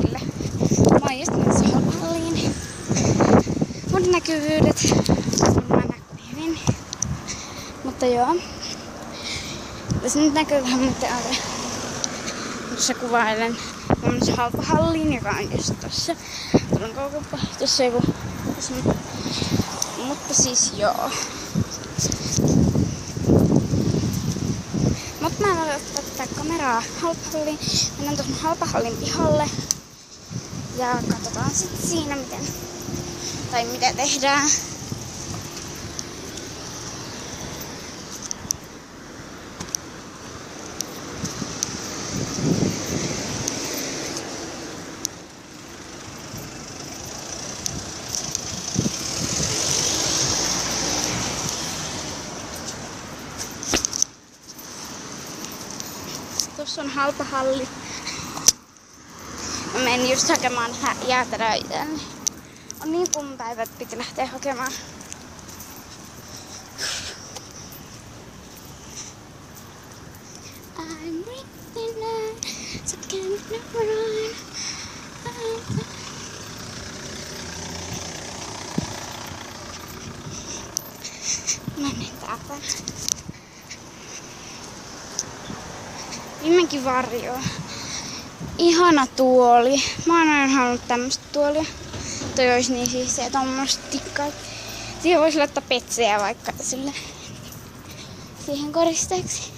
Kyllä. Mä oon just menossa halpahalliin. Mun näkyvyydet mä näkyy hyvin. Mutta joo. Tässä nyt näkyy vähän muiden alle. Tuossa kuvailen. Mä oon menossa halpahalliin, joka on just tossa. Tuolla on kaukauppa. Tossa joku. Mutta siis joo. Mutta mä en ole ottaa tätä kameraa halpahalliin. Mennään tuohon halpahallin pihalle. Ja katsotaan sit siinä mitä tehdään. Tuossa on halpahalli. Mä menin just hakemaan jäätelöä itselleni. On niin kuuma päivä, että piti lähteä hakemaan. I'm breathing now, so can't never run. Menen täältä. Viimeinkin varjoa. Ihana tuoli. Mä oon aina halunnut tämmöstä tuolia. Toi olisi niin siistiä tommoista tikkaa. Siihen voisi laittaa petsejä vaikka sille siihen koristeeksi.